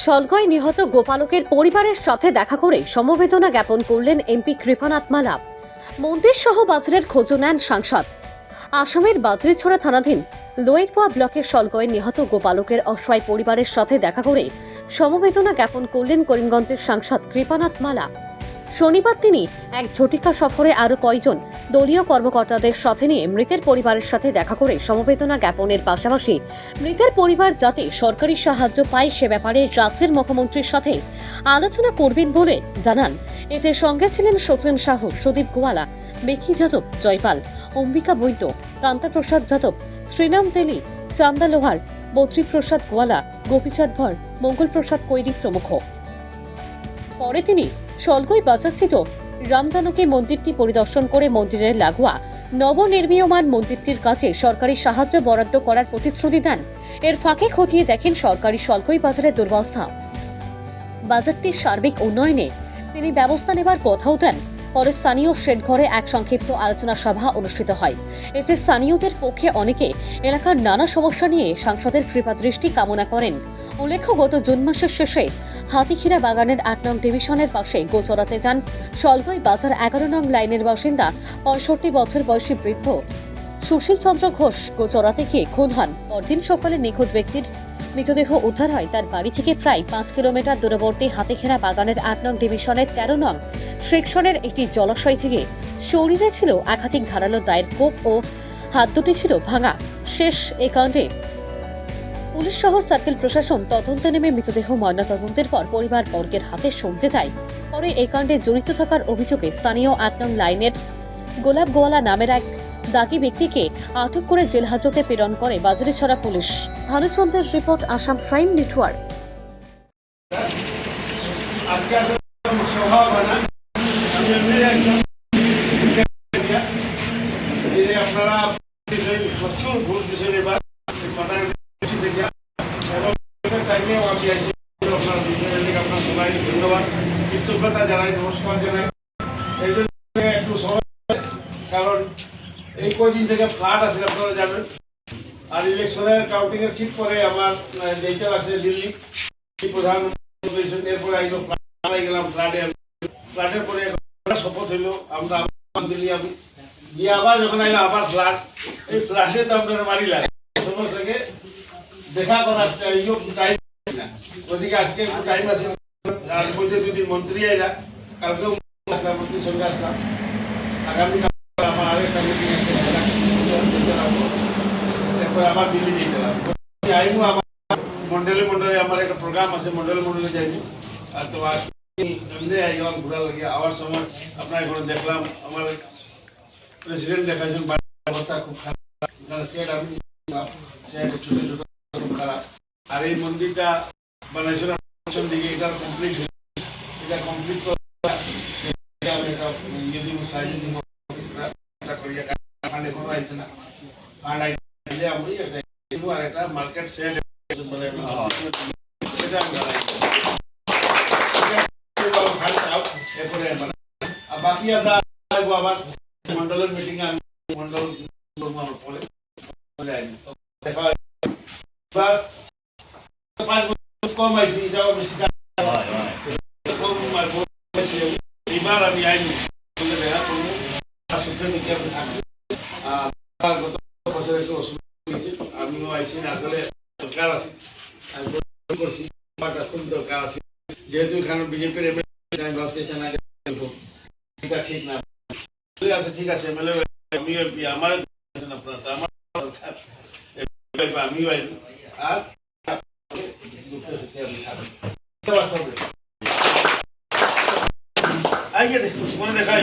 সলগয় নিহত গোপালকের পরিবারের সাথে দেখা করে সমবেদনা জ্ঞাপন করলেন এমপি কৃপানাথ মালা। মন্দির সহ বাজারের খোঁজও নেন সাংসদ। আসামের বাজরিছড়া থানাধীন লোয়েরপোয়া ব্লকের সলগয়ে নিহত গোপালকের অসহায় পরিবারের সাথে দেখা করে সমবেদনা জ্ঞাপন করলেন করিমগঞ্জের সাংসদ কৃপানাথ মালা। শনিবার তিনি এক ঝটিকা সফরে আরও কয়েকজন দলীয় কর্মকর্তাদের সাথে নিয়ে মৃতের পরিবারের সাথে দেখা করে সমবেদনা জ্ঞাপনের পাশাপাশি মৃতের পরিবার যাতে সরকারি সাহায্য পায় সে ব্যাপারে রাজ্যের মুখ্যমন্ত্রীর সাথে আলোচনা করবেন বলে জানান। এতে সঙ্গে ছিলেন সচিন সাহু, সুদীপ গোয়ালা, বেকি যাদব, জয়পাল, অম্বিকা বৈদ্য, কান্তা প্রসাদ যাদব, শ্রীরাম তেলি, চান্দা লোহার, বদ্রী প্রসাদ গোয়ালা, গোপীচাঁদ ভর, মঙ্গল প্রসাদ কৈরি প্রমুখ। পরে তিনি সলগই বাজারস্থিত রামজানকী মন্দিরটি পরিদর্শন করে মন্দিরের লাগোয়া নবনির্মীয়মান মন্দিরটির কাছে সরকারি সাহায্য বরাদ্দ করার প্রতিশ্রুতি দেন। এর ফাঁকে খতিয়ে দেখেন সরকারি সলগই বাজারের দুরবস্থা। বাজারটির সার্বিক উন্নয়নে তিনি ব্যবস্থা নেবার কথাও দেন। পরে স্থানীয় শেড ঘরে এক সংক্ষিপ্ত আলোচনা সভা অনুষ্ঠিত হয়। এতে স্থানীয়দের পক্ষে অনেকে এলাকার নানা সমস্যা নিয়ে সাংসদের কৃপাদৃষ্টি কামনা করেন। উল্লেখ্য, গত জুন মাসের শেষে হাতিখিরা বাগানের ৮ নং ডিভিশনের পাশে গোচরাতে যান সলগই বাজার ১১ নং লাইনের বাসিন্দা ৬৫ বছর বয়সী বৃদ্ধ সুশীল চন্দ্র ঘোষ। গোচরাতে গিয়ে খুন হন। পরদিন সকালে নিখোঁজ ব্যক্তির মৃতদেহ উদ্ধার হয় তার বাড়ি থেকে প্রায় ৫ কিলোমিটার দূরবর্তী হাতিখেরা বাগানের ৮ নং ডিভিশনের ১৩ নং সেকশনের একটি জলাশয় থেকে। শরীরে ছিল একাধিক ধারালো দায়ের কোপ ও হাত দুটি ছিল ভাঙা। শেষ এ কাণ্ডে পুলিশ শহর সার্কেল প্রশাসন তদন্তে নেমে মৃতদেহ ময়নাতদন্তের পর পরিবার বর্গের হাতে সঁপে দেয়। পরে এই কাণ্ডে জড়িত থাকার অভিযোগে স্থানীয় ৮ নং লাইনের গোলাপ গোয়ালা নামের এক দাগী ব্যক্তিকে আটক করে জেল হাজতে প্রেরণ করে বাজারিছড়া পুলিশ। ভানুচন্দ্রের রিপোর্ট, আসাম প্রাইম নেটওয়ার্ক। ধন্যবাদ, কৃতজ্ঞতা জানাই, নমস্কার জানাই। এই জন্য একটু সময়, কারণ এই কয়দিন থেকে ফ্লাড আছে আপনারা জানেন। আর ইলেকশনের কাউন্টিং এর ঠিক পরে আমার যেটা আছে দিল্লি প্রধানমন্ত্রী, এরপরে গেলাম ফ্লাডের পরে শপথ হইল আমরা দিল্লি আমি গিয়ে আবার যখন আইলাম আবার ফ্লাড। এই ফ্লাডে তো আপনারা মারিলাম সময় থেকে দেখা করার টাইম না। ওদিকে আজকে একটু টাইম আছে, আর মধ্যে যদি মন্ত্রী আইলা কালকেও মন্ত্রীর সঙ্গে আসলাম। আগামীকাল আমার আরেকটা মিটিং আছে, এরপরে আবার দিল্লি যেতে আইবো। আমার মন্ডলে মন্ডলে আমার একটা প্রোগ্রাম আছে, মন্ডলে যাইবো। আর তো এমনি আইলাম ঘোরা লাগে। আওয়ার সময় আপনার এখন দেখলাম আমার প্রেসিডেন্ট দেখাইছেন, অবস্থা খুব খারাপ। আমি ছোট ছোট খুব খারাপ। আর এই মন্দিরটা বানাইছিল দিকে, এটা কমপ্লিট এটা কমপ্লিট মার্কেট সেট বাকি আমরা আবার মন্ডলের মিটিং এ মন্ডল কম আইসি বেশি এবার আমি আইনি দেখা করবো। গত বছর একটু অসুবিধা হয়েছে, আমিও আইসি না, আসলে দরকার আছে, করছি খুব দরকার আছে। যেহেতু এখানে বিজেপির এমএলএ আমি ভাবছি এটা ঠিক না আছে। ঠিক আছে, এমএলএ আমিও আমার আমিও আইনি। আর আইয়ে দেখো মনে দেখাই